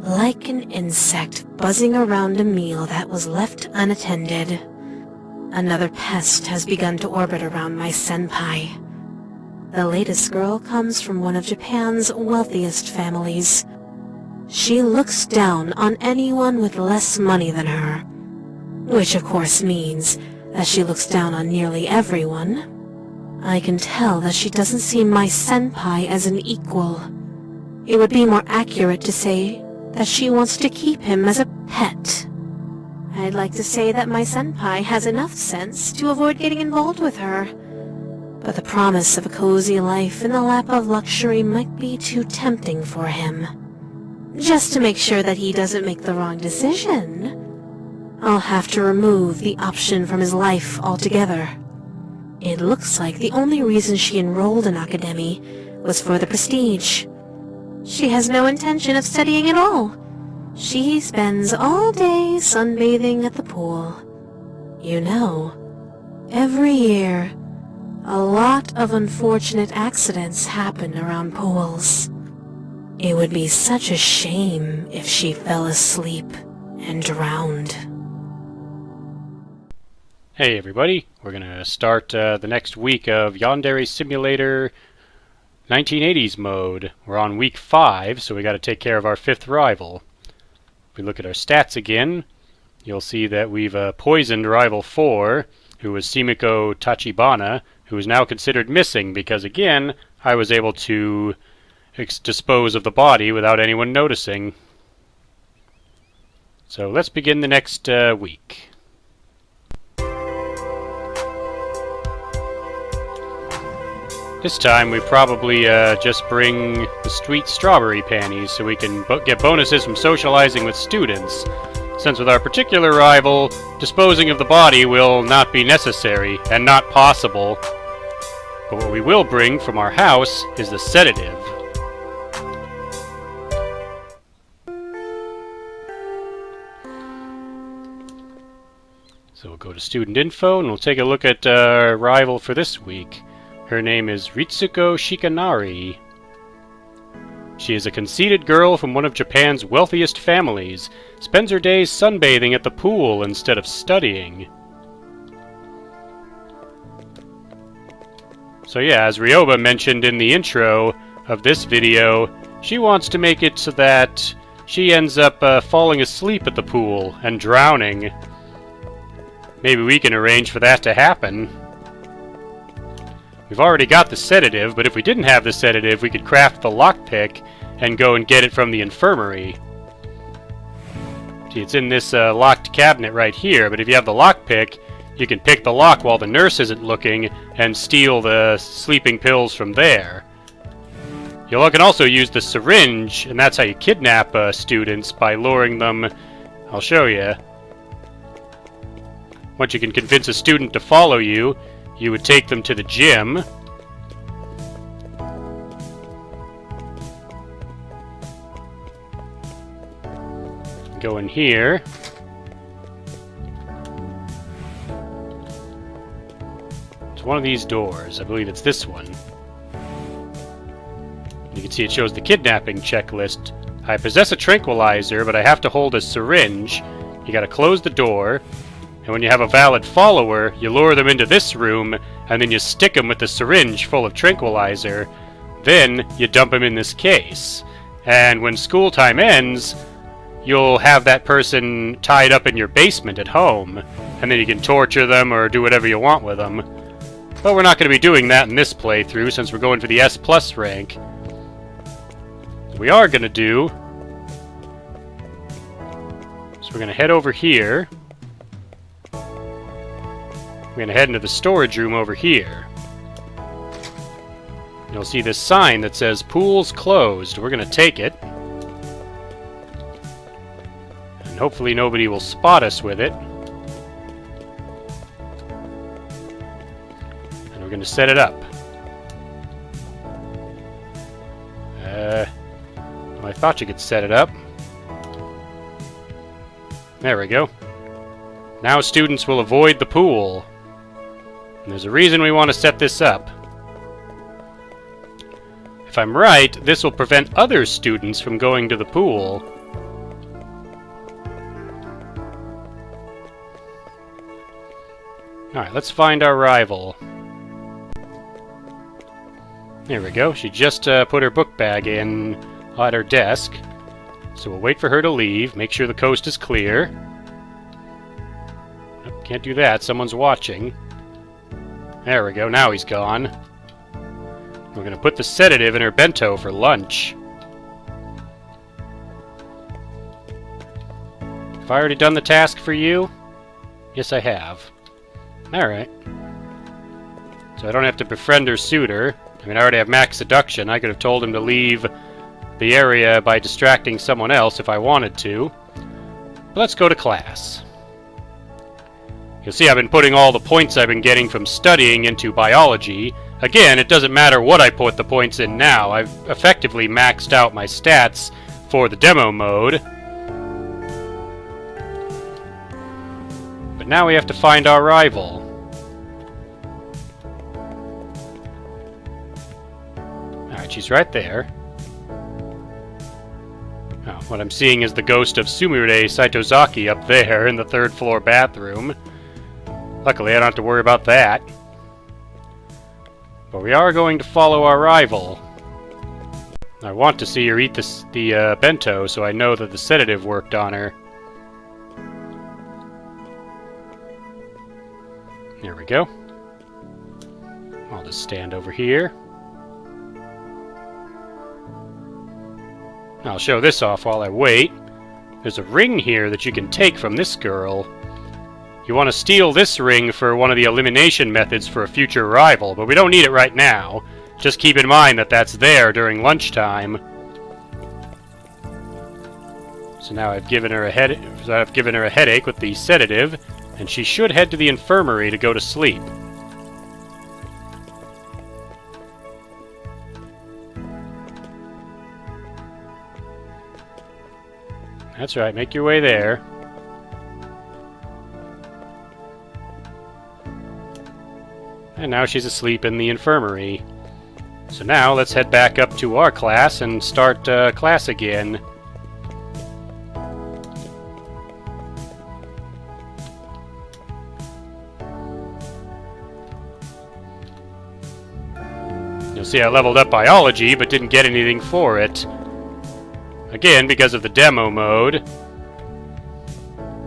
Like an insect buzzing around a meal that was left unattended, another pest has begun to orbit around my senpai. The latest girl comes from one of Japan's wealthiest families. She looks down on anyone with less money than her, which of course means that she looks down on nearly everyone. I can tell that she doesn't see my senpai as an equal. It would be more accurate to say that she wants to keep him as a pet. I'd like to say that my senpai has enough sense to avoid getting involved with her, but the promise of a cozy life in the lap of luxury might be too tempting for him. Just to make sure that he doesn't make the wrong decision, I'll have to remove the option from his life altogether. It looks like the only reason she enrolled in Akademi was for the prestige. She has no intention of studying at all. She spends all day sunbathing at the pool. You know, every year, a lot of unfortunate accidents happen around pools. It would be such a shame if she fell asleep and drowned. Hey everybody, we're going to start the next week of Yandere Simulator 1980s mode. We're on week 5, so we got to take care of our 5th rival. If we look at our stats again, you'll see that we've poisoned rival 4, who was Simiko Tachibana, who is now considered missing because, again, I was able to dispose of the body without anyone noticing. So let's begin the next week. This time we probably just bring the sweet strawberry panties so we can get bonuses from socializing with students, since with our particular rival, disposing of the body will not be necessary and not possible. But what we will bring from our house is the sedative. So we'll go to student info and we'll take a look at our rival for this week. Her name is Ritsuko Chikanari. She is a conceited girl from one of Japan's wealthiest families, spends her days sunbathing at the pool instead of studying. So yeah, as Ryoba mentioned in the intro of this video, she wants to make it so that she ends up falling asleep at the pool and drowning. Maybe we can arrange for that to happen. We've already got the sedative, but if we didn't have the sedative, we could craft the lockpick and go and get it from the infirmary. See, it's in this locked cabinet right here, but if you have the lockpick, you can pick the lock while the nurse isn't looking and steal the sleeping pills from there. You can also use the syringe, and that's how you kidnap students, by luring them. I'll show you. Once you can convince a student to follow you, you would take them to the gym. Go in here. It's one of these doors. I believe it's this one. You can see it shows the kidnapping checklist. I possess a tranquilizer, but I have to hold a syringe. You gotta close the door. And when you have a valid follower, you lure them into this room, and then you stick them with the syringe full of tranquilizer. Then, you dump them in this case. And when school time ends, you'll have that person tied up in your basement at home. And then you can torture them or do whatever you want with them. But we're not going to be doing that in this playthrough, since we're going for the S+ rank. What we are going to do... So we're going to head over here. We're going to head into the storage room over here. You'll see this sign that says "Pool's Closed." We're going to take it. And hopefully nobody will spot us with it. And we're going to set it up. Well, I thought you could set it up. There we go. Now students will avoid the pool. And there's a reason we want to set this up. If I'm right, this will prevent other students from going to the pool. Alright, let's find our rival. There we go. She just put her book bag in at her desk. So we'll wait for her to leave, make sure the coast is clear. Nope, can't do that, someone's watching. There we go, now he's gone. We're gonna put the sedative in her bento for lunch. Have I already done the task for you? Yes, I have. Alright. So I don't have to befriend her suitor. I mean, I already have max seduction. I could have told him to leave the area by distracting someone else if I wanted to. But let's go to class. You'll see I've been putting all the points I've been getting from studying into biology. Again, it doesn't matter what I put the points in now. I've effectively maxed out my stats for the demo mode. But now we have to find our rival. Alright, she's right there. Oh, what I'm seeing is the ghost of Sumire Saitozaki up there in the third floor bathroom. Luckily, I don't have to worry about that. But we are going to follow our rival. I want to see her eat the bento so I know that the sedative worked on her. There we go. I'll just stand over here. I'll show this off while I wait. There's a ring here that you can take from this girl. You want to steal this ring for one of the elimination methods for a future rival, but we don't need it right now. Just keep in mind that that's there during lunchtime. So now I've given her a headache with the sedative, and she should head to the infirmary to go to sleep. That's right, make your way there. And now she's asleep in the infirmary. So now let's head back up to our class and start class again. You'll see I leveled up biology but didn't get anything for it. Again, because of the demo mode.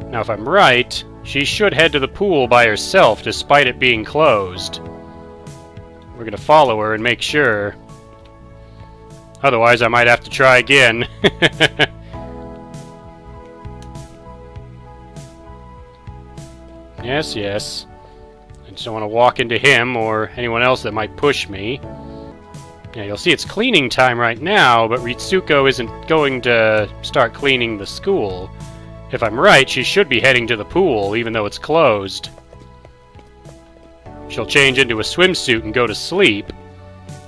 Now if I'm right, she should head to the pool by herself despite it being closed. We're gonna follow her and make sure. Otherwise I might have to try again. Yes, yes. I just don't want to walk into him or anyone else that might push me. Yeah, you'll see it's cleaning time right now, but Ritsuko isn't going to start cleaning the school. If I'm right, she should be heading to the pool, even though it's closed. She'll change into a swimsuit and go to sleep.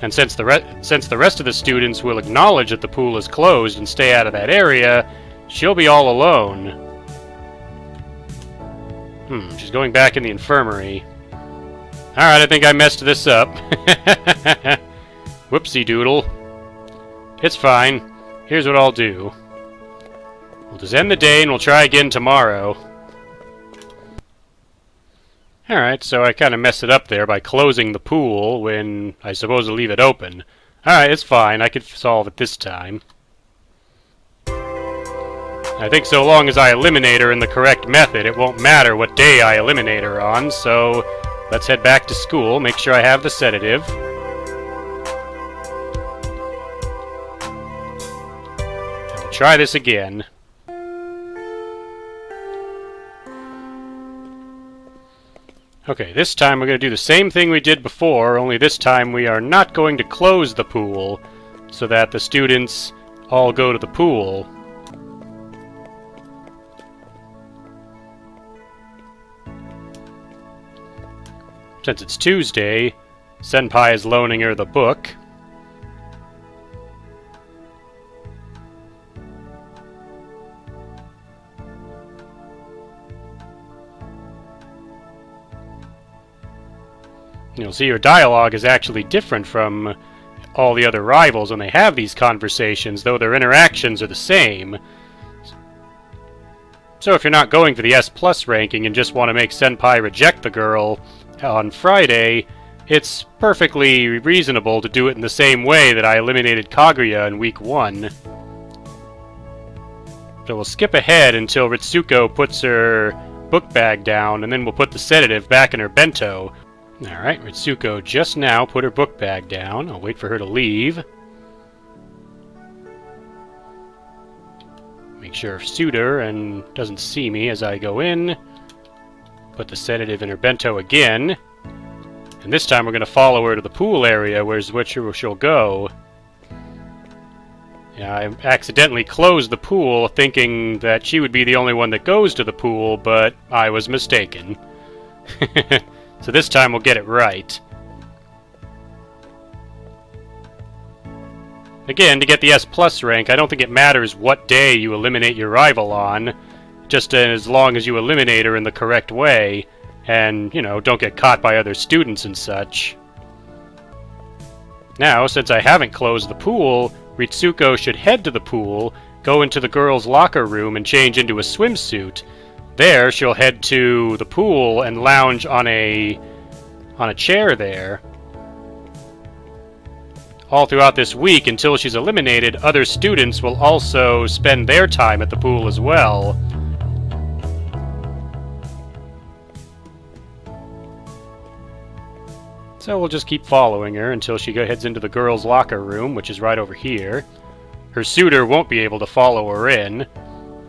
And since the rest of the students will acknowledge that the pool is closed and stay out of that area, she'll be all alone. She's going back in the infirmary. Alright, I think I messed this up. Whoopsie doodle. It's fine. Here's what I'll do. We'll just end the day and we'll try again tomorrow. Alright, so I kind of messed it up there by closing the pool when I supposed to leave it open. Alright, it's fine. I could solve it this time. I think so long as I eliminate her in the correct method, it won't matter what day I eliminate her on, so let's head back to school, make sure I have the sedative. And we'll try this again. Okay, this time we're going to do the same thing we did before, only this time we are not going to close the pool so that the students all go to the pool. Since it's Tuesday, Senpai is loaning her the book. You'll see your dialogue is actually different from all the other rivals when they have these conversations, though their interactions are the same. So if you're not going for the S+ ranking and just want to make Senpai reject the girl on Friday, it's perfectly reasonable to do it in the same way that I eliminated Kaguya in week 1. So we'll skip ahead until Ritsuko puts her book bag down, and then we'll put the sedative back in her bento. Alright, Ritsuko just now put her book bag down. I'll wait for her to leave. Make sure I've sued her and doesn't see me as I go in. Put the sedative in her bento again. And this time we're going to follow her to the pool area, where she'll go. Yeah, I accidentally closed the pool, thinking that she would be the only one that goes to the pool, but I was mistaken. So this time we'll get it right. Again, to get the S+ rank, I don't think it matters what day you eliminate your rival on, just as long as you eliminate her in the correct way, and, you know, don't get caught by other students and such. Now, since I haven't closed the pool, Ritsuko should head to the pool, go into the girls' locker room, and change into a swimsuit. There, she'll head to the pool and lounge on a chair there. All throughout this week, until she's eliminated, other students will also spend their time at the pool as well. So we'll just keep following her until she heads into the girls' locker room, which is right over here. Her suitor won't be able to follow her in.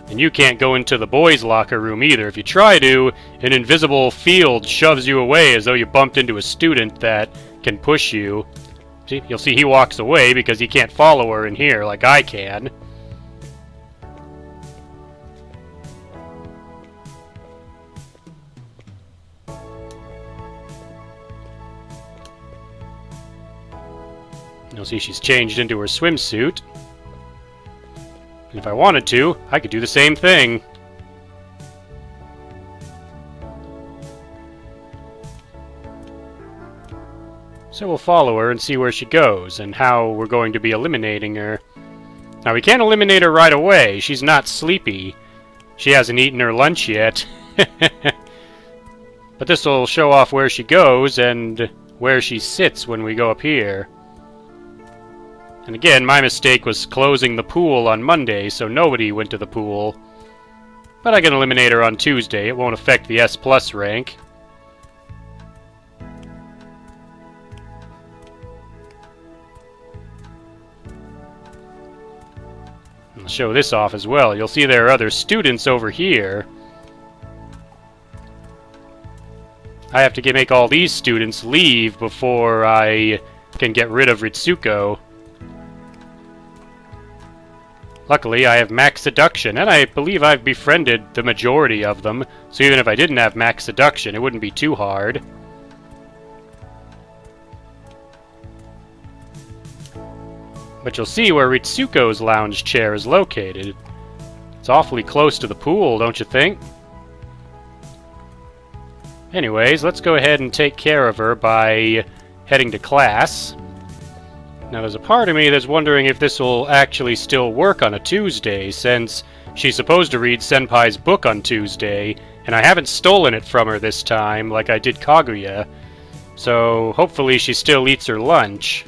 And you can't go into the boys' locker room either. If you try to, an invisible field shoves you away as though you bumped into a student that can push you. See, you'll see he walks away because he can't follow her in here like I can. You'll see she's changed into her swimsuit. And if I wanted to, I could do the same thing. So we'll follow her and see where she goes, and how we're going to be eliminating her. Now, we can't eliminate her right away. She's not sleepy. She hasn't eaten her lunch yet. But this will show off where she goes and where she sits when we go up here. And again, my mistake was closing the pool on Monday, so nobody went to the pool. But I can eliminate her on Tuesday. It won't affect the S+ rank. I'll show this off as well. You'll see there are other students over here. I have to make all these students leave before I can get rid of Ritsuko. Luckily, I have max seduction, and I believe I've befriended the majority of them, so even if I didn't have max seduction, it wouldn't be too hard. But you'll see where Ritsuko's lounge chair is located. It's awfully close to the pool, don't you think? Anyways, let's go ahead and take care of her by heading to class. Now, there's a part of me that's wondering if this will actually still work on a Tuesday, since she's supposed to read Senpai's book on Tuesday, and I haven't stolen it from her this time like I did Kaguya. So, hopefully she still eats her lunch.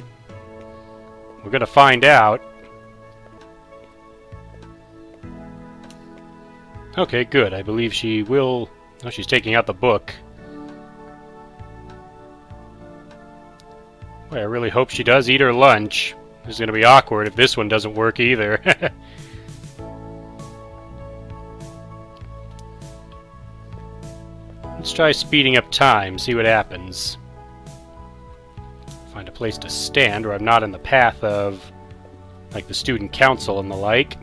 We're gonna find out. Okay, good. I believe she will... Oh, she's taking out the book. Boy, I really hope she does eat her lunch. This is gonna be awkward if this one doesn't work either. Let's try speeding up time, see what happens. Find a place to stand where I'm not in the path of, like, the student council and the like.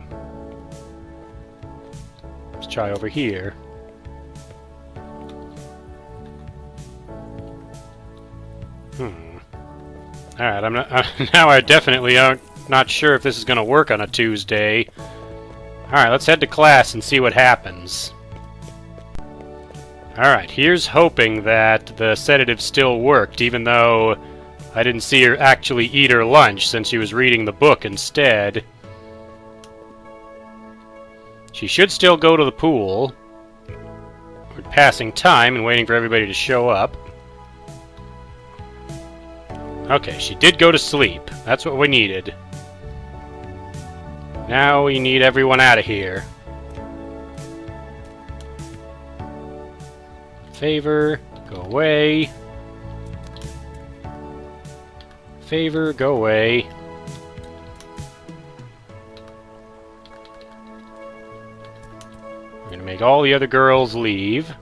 Let's try over here. Alright, I'm not, now I definitely aren't not sure if this is going to work on a Tuesday. Alright, let's head to class and see what happens. Alright, here's hoping that the sedative still worked, even though I didn't see her actually eat her lunch since she was reading the book instead. She should still go to the pool. We're passing time and waiting for everybody to show up. Okay, she did go to sleep. That's what we needed. Now we need everyone out of here. Favor, go away. Favor, go away. We're gonna make all the other girls leave.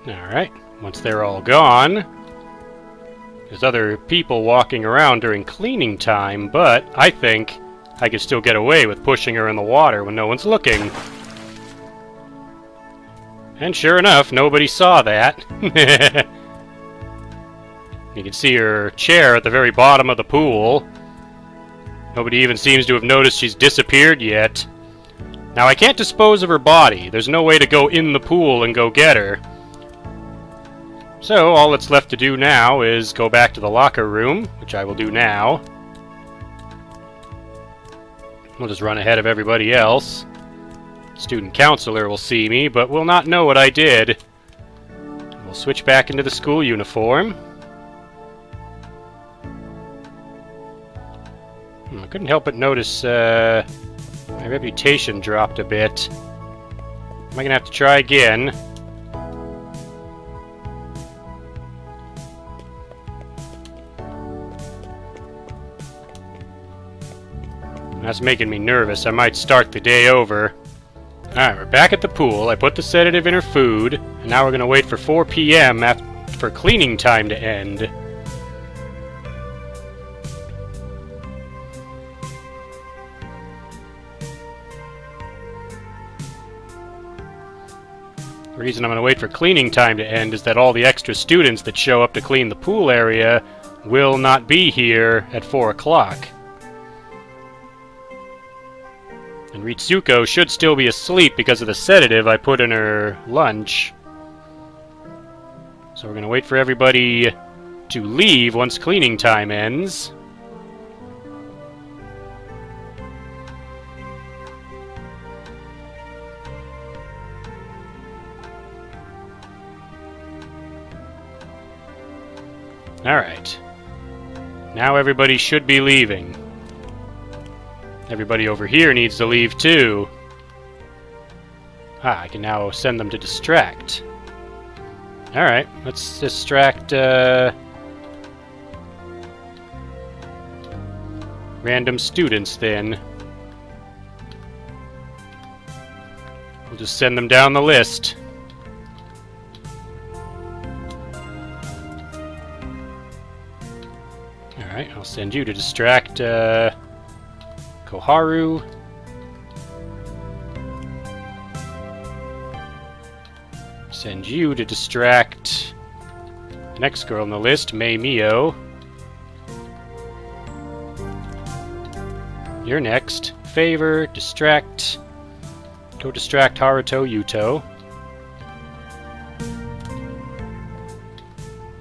Alright, once they're all gone, there's other people walking around during cleaning time, but I think I could still get away with pushing her in the water when no one's looking. And sure enough, nobody saw that. You can see her chair at the very bottom of the pool. Nobody even seems to have noticed she's disappeared yet. Now, I can't dispose of her body. There's no way to go in the pool and go get her. So, all that's left to do now is go back to the locker room, which I will do now. We'll just run ahead of everybody else. Student counselor will see me, but will not know what I did. We'll switch back into the school uniform. I couldn't help but notice my reputation dropped a bit. Am I gonna have to try again? That's making me nervous. I might start the day over. Alright, we're back at the pool. I put the sedative in her food, and now we're going to wait for 4 p.m. for cleaning time to end. The reason I'm going to wait for cleaning time to end is that all the extra students that show up to clean the pool area will not be here at 4 o'clock. And Ritsuko should still be asleep because of the sedative I put in her lunch. So we're going to wait for everybody to leave once cleaning time ends. Alright. Now everybody should be leaving. Everybody over here needs to leave too. I can now send them to distract. Alright, let's distract random students then. We'll just send them down the list. Alright, I'll send you to distract Koharu. Send you to distract the next girl on the list, Mei Mio. You're next. Favor, distract. Go distract Haruto Yuto.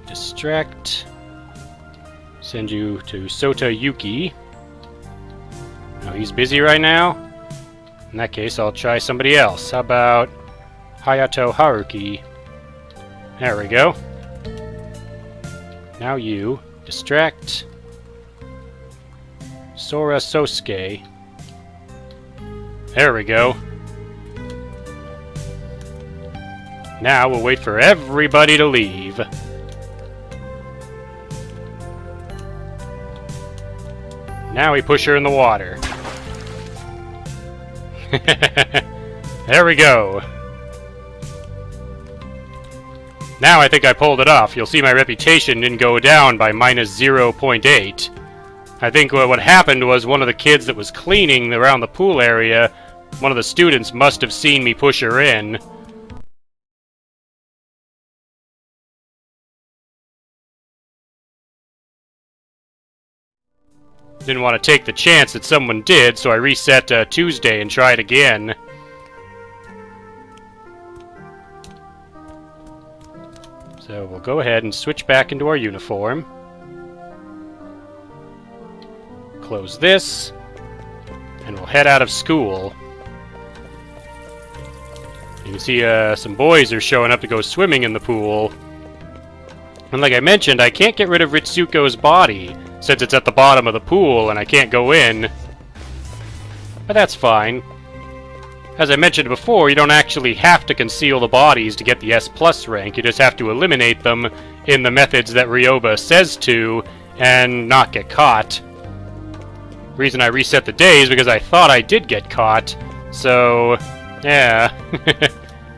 Distract. Send you to Sota Yuki. Oh, he's busy right now? In that case, I'll try somebody else. How about Hayato Haruki? There we go. Now you. Distract Sora Sosuke. There we go. Now we'll wait for everybody to leave. Now we push her in the water. There we go. Now I think I pulled it off. You'll see my reputation didn't go down by minus 0.8. I think what happened was one of the kids that was cleaning around the pool area, one of the students must have seen me push her in. didn't want to take the chance that someone did, so I reset Tuesday and tried again. So we'll go ahead and switch back into our uniform. Close this, and we'll head out of school. You can see some boys are showing up to go swimming in the pool. And like I mentioned, I can't get rid of Ritsuko's body, since it's at the bottom of the pool and I can't go in. But that's fine. As I mentioned before, you don't actually have to conceal the bodies to get the S+ rank, you just have to eliminate them in the methods that Ryoba says to, and not get caught. The reason I reset the day is because I thought I did get caught, so yeah.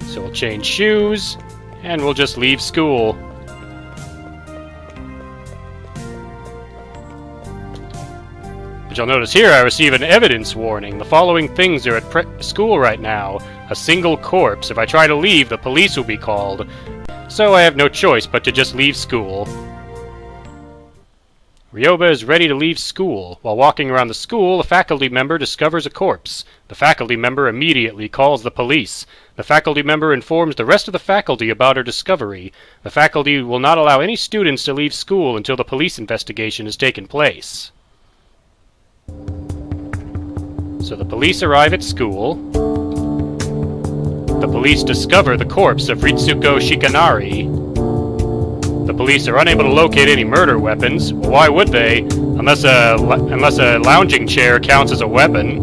So we'll change shoes, and we'll just leave school. But you'll notice here I receive an evidence warning. The following things are at school right now. A single corpse. If I try to leave, the police will be called. So I have no choice but to just leave school. Ryoba is ready to leave school. While walking around the school, a faculty member discovers a corpse. The faculty member immediately calls the police. The faculty member informs the rest of the faculty about her discovery. The faculty will not allow any students to leave school until the police investigation has taken place. So the police arrive at school. The police discover the corpse of Ritsuko Chikanari. The police are unable to locate any murder weapons. Well, why would they? Unless a lounging chair counts as a weapon.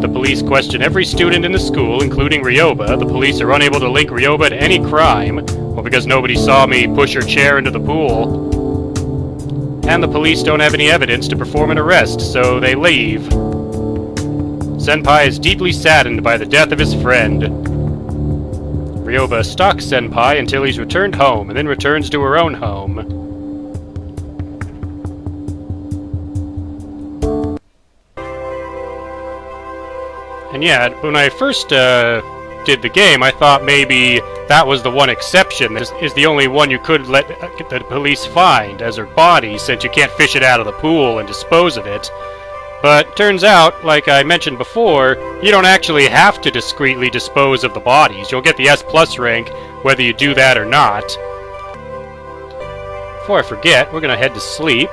The police question every student in the school, including Ryoba. The police are unable to link Ryoba to any crime. Well, because nobody saw me push her chair into the pool. And the police don't have any evidence to perform an arrest, so they leave. Senpai is deeply saddened by the death of his friend. Ryoba stalks Senpai until he's returned home, and then returns to her own home. And yeah, when I first did the game, I thought maybe that was the one exception. This is the only one you could let the police find as her body, since you can't fish it out of the pool and dispose of it. But turns out, like I mentioned before, you don't actually have to discreetly dispose of the bodies. You'll get the S+ rank whether you do that or not. Before I forget, we're going to head to sleep.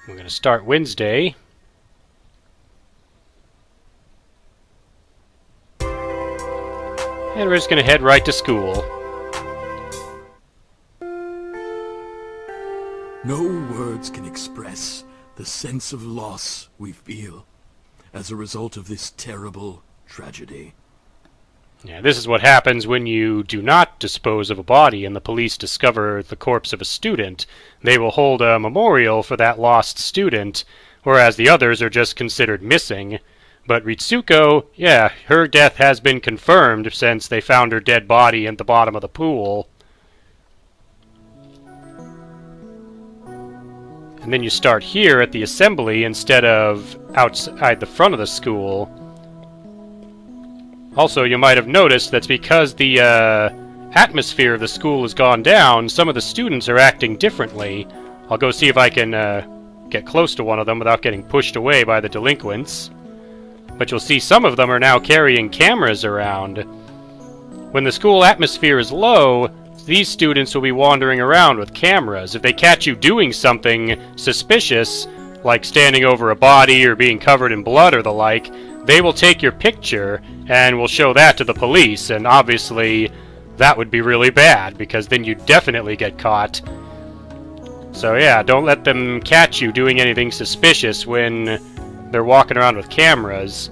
We're going to start Wednesday. And we're just going to head right to school. No words can express the sense of loss we feel as a result of this terrible tragedy. Yeah, this is what happens when you do not dispose of a body and the police discover the corpse of a student. They will hold a memorial for that lost student, whereas the others are just considered missing. But Ritsuko, yeah, her death has been confirmed since they found her dead body at the bottom of the pool. And then you start here at the assembly instead of outside the front of the school. Also, you might have noticed that's because the atmosphere of the school has gone down, some of the students are acting differently. I'll go see if I can get close to one of them without getting pushed away by the delinquents. But you'll see some of them are now carrying cameras around. When the school atmosphere is low, these students will be wandering around with cameras. If they catch you doing something suspicious, like standing over a body or being covered in blood or the like, they will take your picture and will show that to the police, and obviously that would be really bad, because then you definitely get caught. So yeah, don't let them catch you doing anything suspicious when they're walking around with cameras.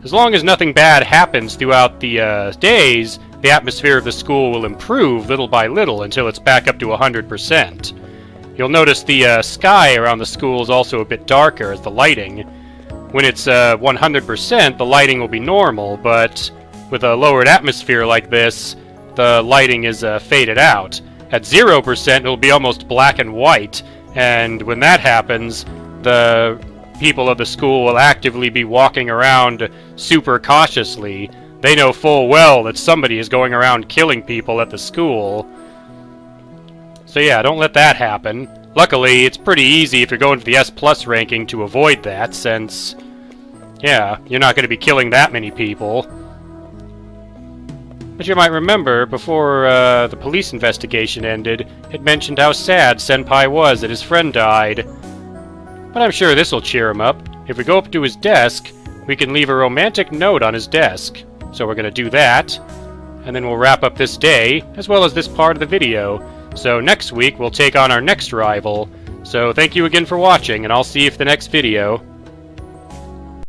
As long as nothing bad happens throughout the days, the atmosphere of the school will improve little by little until it's back up to 100%. You'll notice the sky around the school is also a bit darker as the lighting. When it's 100%, the lighting will be normal, but with a lowered atmosphere like this, the lighting is faded out. At 0%, it'll be almost black and white, and when that happens, the people of the school will actively be walking around super cautiously. They know full well that somebody is going around killing people at the school. So yeah, don't let that happen. Luckily, it's pretty easy if you're going for the S+ ranking to avoid that, since, yeah, you're not going to be killing that many people. But you might remember, before the police investigation ended, it mentioned how sad Senpai was that his friend died. But I'm sure this'll cheer him up. If we go up to his desk, we can leave a romantic note on his desk. So we're going to do that, and then we'll wrap up this day, as well as this part of the video. So next week, we'll take on our next rival. So thank you again for watching, and I'll see you for the next video.